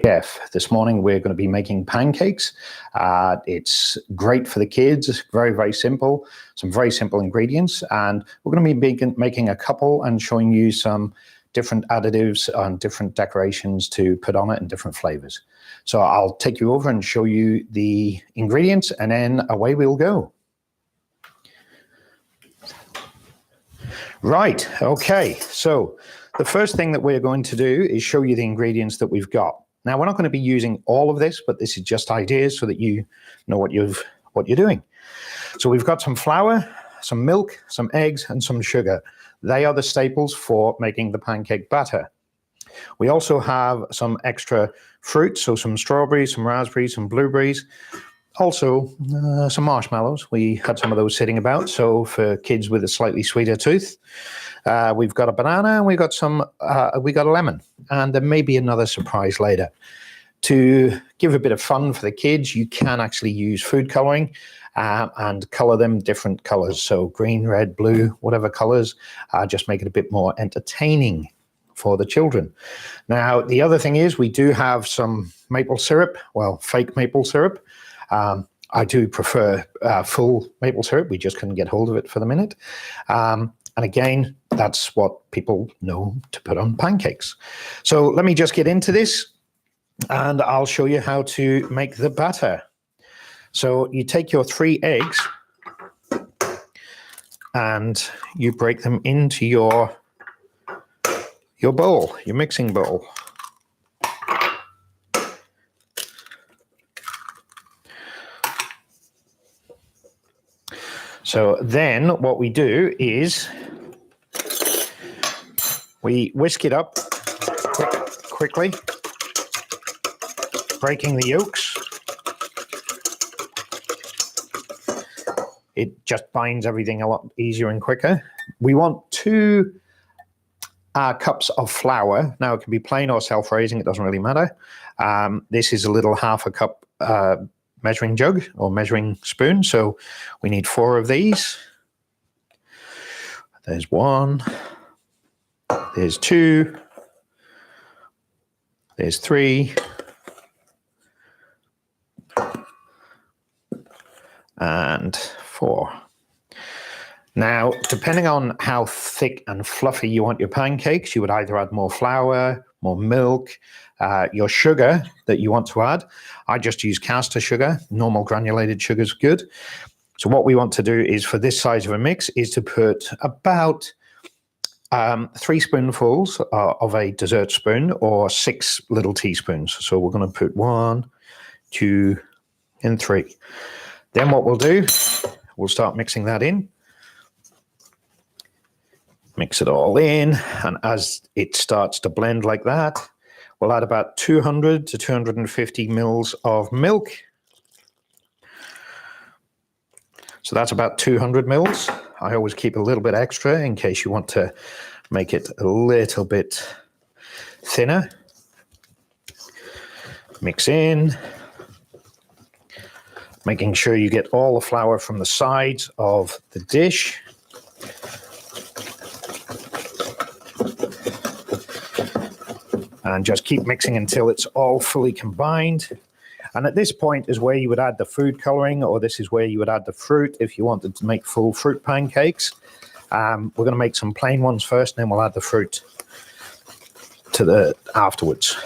Chef. This morning we're going to be making pancakes. It's great for the kids, very, very simple, some very simple ingredients, and we're going to be making a couple and showing you some different additives and different decorations to put on it and different flavors. So I'll take you over and show you the ingredients, and then away we'll go. Right, okay, so the first thing that we're going to do is show you the ingredients that we've got. Now, we're not going to be using all of this, but this is just ideas so that you know what you're doing. So we've got some flour, some milk, some eggs, and some sugar. They are the staples for making the pancake batter. We also have some extra fruit, so some strawberries, some raspberries, some blueberries, also some marshmallows. We had some of those sitting about, so for kids with a slightly sweeter tooth. We've got a banana, and we got a lemon, and there may be another surprise later. To give a bit of fun for the kids, you can actually use food coloring and color them different colors. So green, red, blue, whatever colors, just make it a bit more entertaining for the children. Now, the other thing is we do have some maple syrup, well, fake maple syrup. I do prefer full maple syrup. We just couldn't get hold of it for the minute. And again, that's what people know to put on pancakes. So let me just get into this and I'll show you how to make the batter. So you take your 3 eggs and you break them into your bowl, your mixing bowl. So then what we do is we whisk it up quickly, breaking the yolks. It just binds everything a lot easier and quicker. We want 2 cups of flour. Now it can be plain or self-raising, it doesn't really matter. This is a little half a cup measuring jug or measuring spoon, so we need 4 of these. There's 1, there's 2, there's 3, and 4. Now, depending on how thick and fluffy you want your pancakes, you would either add more flour, more milk, your sugar that you want to add. I just use caster sugar. Normal granulated sugar is good. So what we want to do is, for this size of a mix, is to put about 3 spoonfuls of a dessert spoon or 6 little teaspoons. So we're going to put 1, 2, and 3. Then what we'll do, we'll start mixing that in. Mix it all in, and as it starts to blend like that, we'll add about 200 to 250 mils of milk. So that's about 200 mils. I always keep a little bit extra in case you want to make it a little bit thinner. Mix in, making sure you get all the flour from the sides of the dish. And just keep mixing until it's all fully combined. And at this point is where you would add the food coloring, or this is where you would add the fruit if you wanted to make full fruit pancakes. We're going to make some plain ones first, and then we'll add the fruit to afterwards.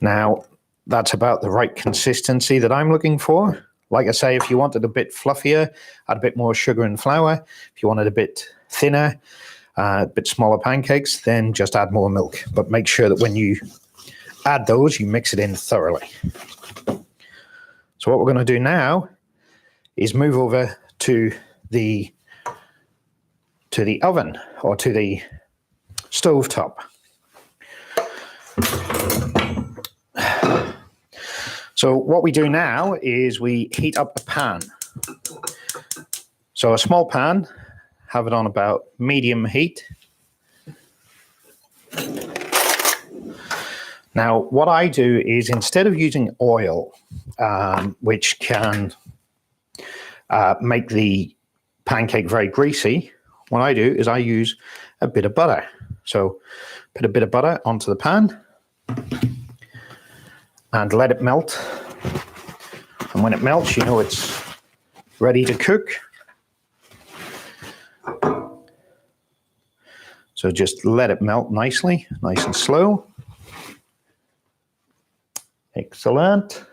Now, that's about the right consistency that I'm looking for. Like I say, if you wanted a bit fluffier, add a bit more sugar and flour. If you wanted a bit thinner, a bit smaller pancakes, then just add more milk. But make sure that when you add those, you mix it in thoroughly. So what we're going to do now is move over to the oven, or to the stove top. So what we do now is we heat up the pan. So a small pan, have it on about medium heat. Now, what I do is, instead of using oil, which can make the pancake very greasy, what I do is I use a bit of butter. So put a bit of butter onto the pan and let it melt. And when it melts, you know it's ready to cook. So just let it melt nicely, nice and slow. Excellent.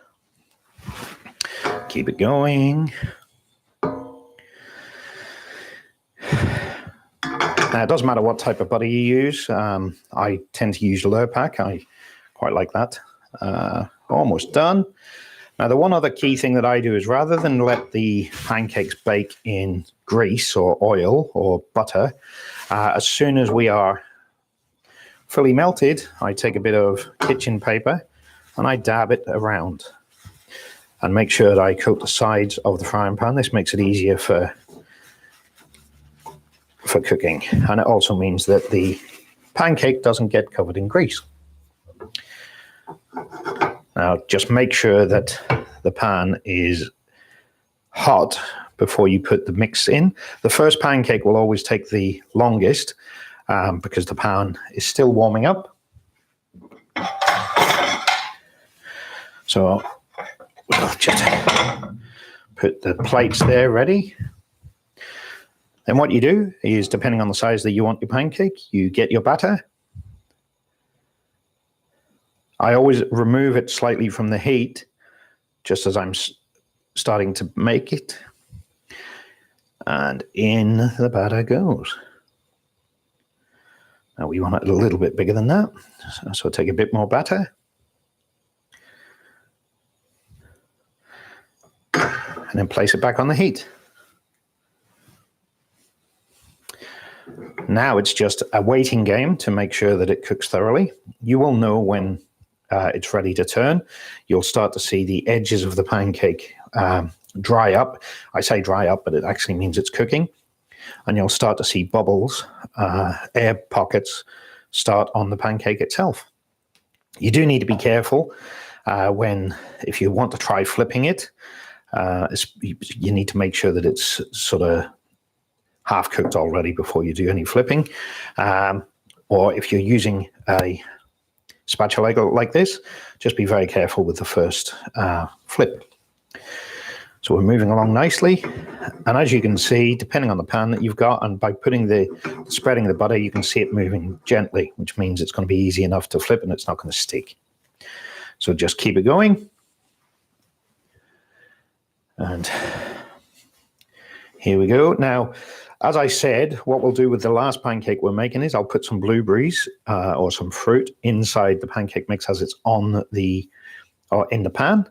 Keep it going. Now, it doesn't matter what type of butter you use. I tend to use Lurpak. I quite like that. Almost done. Now, the one other key thing that I do is rather than let the pancakes bake in grease or oil or butter, as soon as we are fully melted, I take a bit of kitchen paper and I dab it around and make sure that I coat the sides of the frying pan. This makes it easier for cooking, and it also means that the pancake doesn't get covered in grease. Now, just make sure that the pan is hot before you put the mix in. The first pancake will always take the longest because the pan is still warming up. So we'll just put the plates there ready. Then what you do is, depending on the size that you want your pancake, you get your batter. I always remove it slightly from the heat, just as I'm starting to make it. And in the batter goes. Now we want it a little bit bigger than that, so take a bit more batter. And then place it back on the heat. Now it's just a waiting game to make sure that it cooks thoroughly. You will know when it's ready to turn. You'll start to see the edges of the pancake dry up. I say dry up, but it actually means it's cooking. And you'll start to see bubbles, air pockets start on the pancake itself. You do need to be careful if you want to try flipping it. You need to make sure that it's sort of half cooked already before you do any flipping. Or if you're using a spatula like this, just be very careful with the first flip. So we're moving along nicely. And as you can see, depending on the pan that you've got, and by spreading the butter, you can see it moving gently, which means it's going to be easy enough to flip and it's not going to stick. So just keep it going. And here we go. Now, as I said, what we'll do with the last pancake we're making is I'll put some blueberries or some fruit inside the pancake mix as it's in the pan.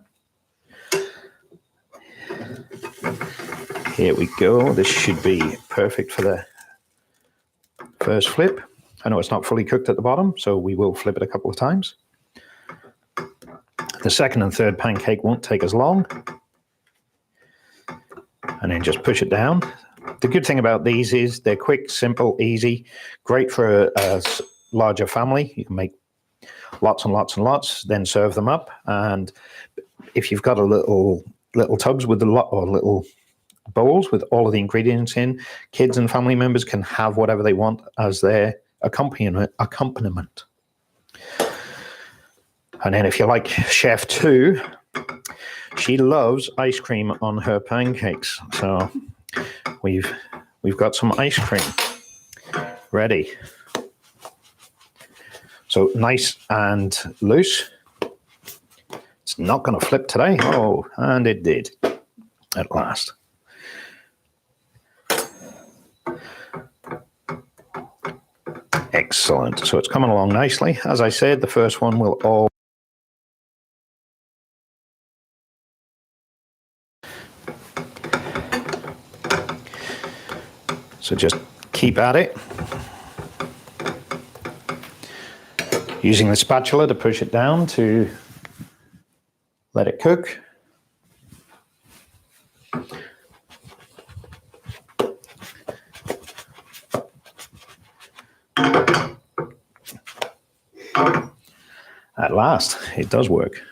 Here we go. This should be perfect for the first flip. I know it's not fully cooked at the bottom, so we will flip it a couple of times. The second and third pancake won't take as long. And then just push it down. The good thing about these is they're quick, simple, easy, great for a larger family. You can make lots and lots and lots, then serve them up. And if you've got a little tubs with or little bowls with all of the ingredients in, kids and family members can have whatever they want as their accompaniment. And then if you like Chef 2, she loves ice cream on her pancakes. So we've got some ice cream ready. So nice and loose. It's not going to flip today. Oh, and it did at last. Excellent. So it's coming along nicely. As I said, the first one will all So just keep at it, using the spatula to push it down to let it cook. At last, it does work.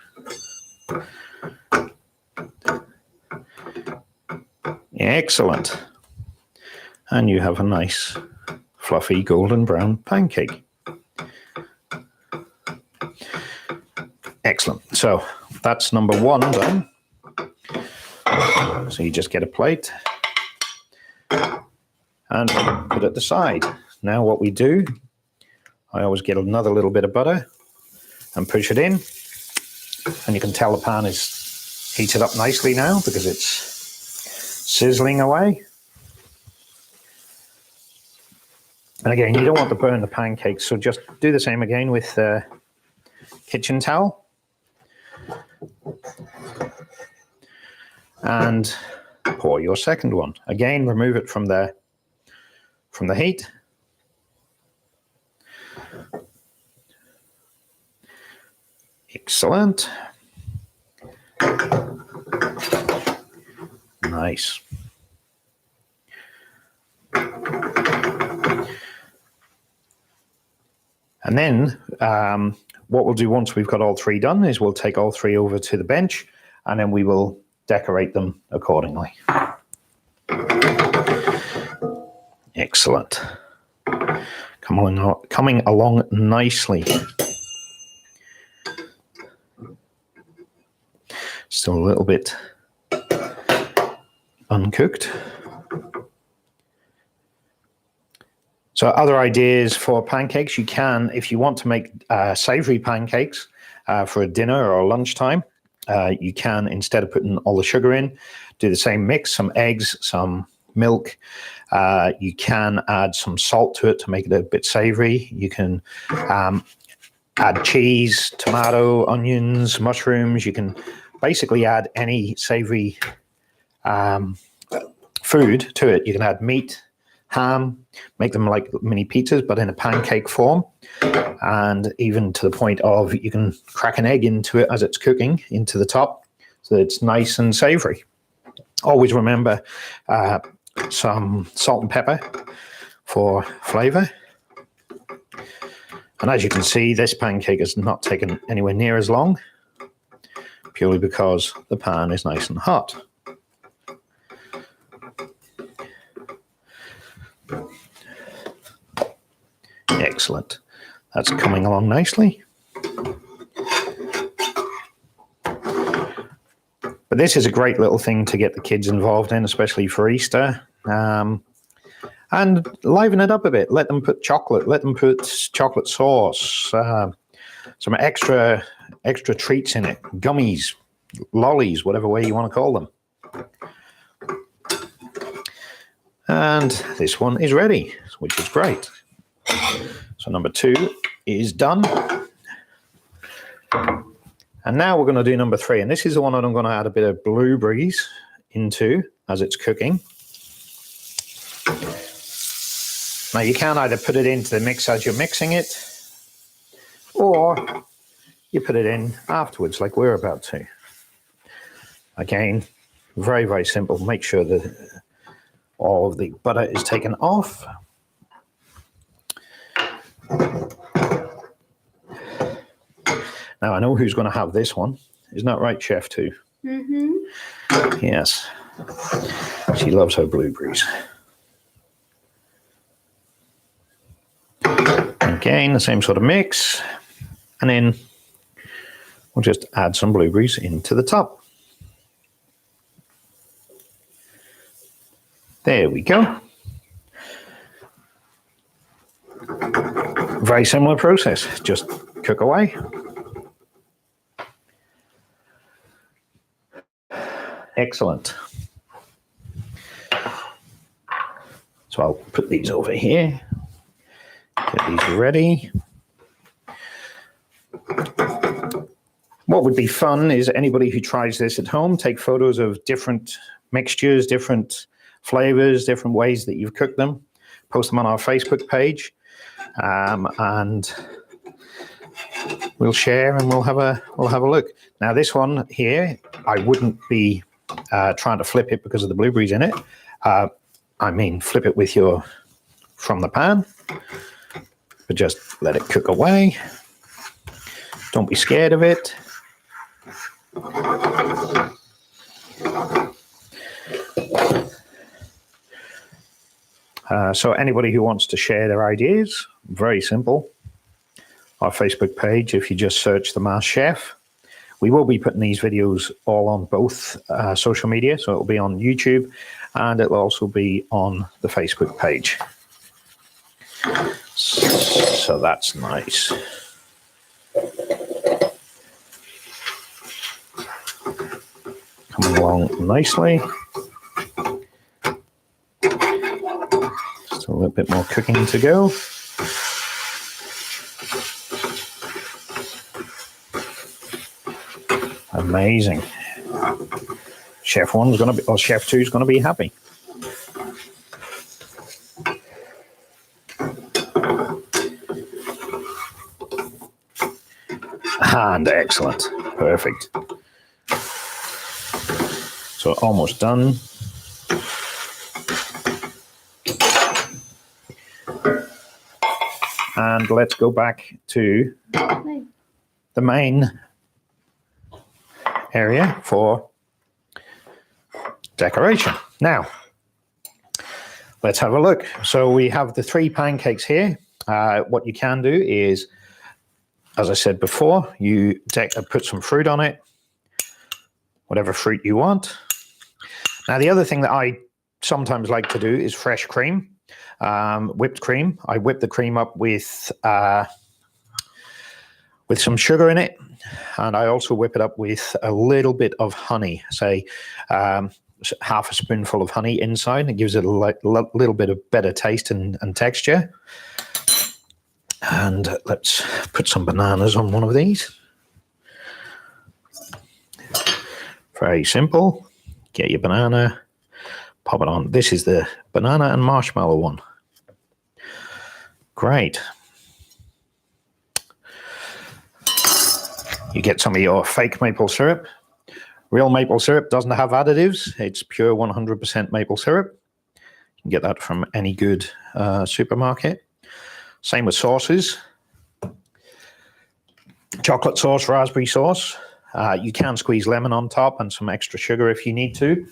Excellent. And you have a nice fluffy golden brown pancake. Excellent. So that's number one done. So you just get a plate and put it at the side. Now what we do, I always get another little bit of butter and push it in. And you can tell the pan is heated up nicely now because it's sizzling away. And again, you don't want to burn the pancakes, so just do the same again with the kitchen towel. And pour your second one. Again, remove it from the heat. Excellent. Nice. And then what we'll do once we've got all three done is we'll take all three over to the bench and then we will decorate them accordingly. Excellent. Coming along nicely. Still a little bit uncooked. So other ideas for pancakes, you can, if you want to make savory pancakes for a dinner or lunchtime, you can, instead of putting all the sugar in, do the same mix, some eggs, some milk. You can add some salt to it to make it a bit savory. You can add cheese, tomato, onions, mushrooms. You can basically add any savory food to it. You can add meat, ham, make them like mini pizzas, but in a pancake form. And even to the point of you can crack an egg into it as it's cooking into the top so that it's nice and savory. Always remember some salt and pepper for flavor. And as you can see, this pancake is not taken anywhere near as long, purely because the pan is nice and hot. Excellent. That's coming along nicely. But this is a great little thing to get the kids involved in, especially for Easter. And liven it up a bit. Let them put chocolate. Let them put chocolate sauce. Some extra treats in it. Gummies, lollies, whatever way you want to call them. And this one is ready, which is great. So number 2 is done. And now we're going to do number 3. And this is the one that I'm going to add a bit of blueberries into as it's cooking. Now you can either put it into the mix as you're mixing it, or you put it in afterwards like we're about to. Again, very, very simple. Make sure that all of the butter is taken off. Now I know who's going to have this one. Isn't that right, Chef 2? Mm-hmm. Yes. She loves her blueberries. Again, the same sort of mix. And then we'll just add some blueberries into the top. There we go. Very similar process. Just cook away. Excellent. So I'll put these over here. Get these ready. What would be fun is anybody who tries this at home, take photos of different mixtures, different flavors, different ways that you've cooked them, post them on our Facebook page, and we'll share and we'll have a look. Now this one here, I wouldn't be trying to flip it because of the blueberries in it. I mean, flip it with from the pan, but just let it cook away. Don't be scared of it. So anybody who wants to share their ideas, very simple. Our Facebook page, if you just search The Masked Chef. We will be putting these videos all on both social media, so it'll be on YouTube and it'll also be on the Facebook page. So that's nice. Coming along nicely. Just a little bit more cooking to go. Amazing. Chef 1's going to be, or Chef 2's going to be happy. And excellent. Perfect. So almost done. And let's go back to the main area for decoration. Now, let's have a look. So we have the 3 pancakes here. What you can do is, as I said before, you put some fruit on it, whatever fruit you want. Now, the other thing that I sometimes like to do is fresh cream, whipped cream. I whip the cream up with some sugar in it, and I also whip it up with a little bit of honey, say half a spoonful of honey inside. It gives it a little bit of better taste and texture. And let's put some bananas on one of these. Very simple. Get your banana, pop it on. This is the banana and marshmallow one. Great. You get some of your fake maple syrup. Real maple syrup doesn't have additives. It's pure 100% maple syrup. You can get that from any good supermarket. Same with sauces. Chocolate sauce, raspberry sauce. You can squeeze lemon on top and some extra sugar if you need to.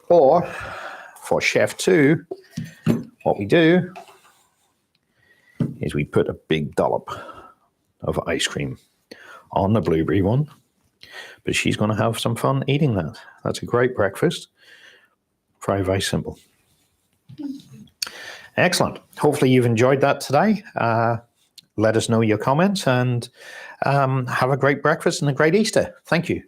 Or for Chef 2, what we do is we put a big dollop of ice cream on the blueberry one. But she's going to have some fun eating that. That's a great breakfast. Very, very simple. Excellent. Hopefully you've enjoyed that today. Let us know your comments and have a great breakfast and a great Easter. Thank you.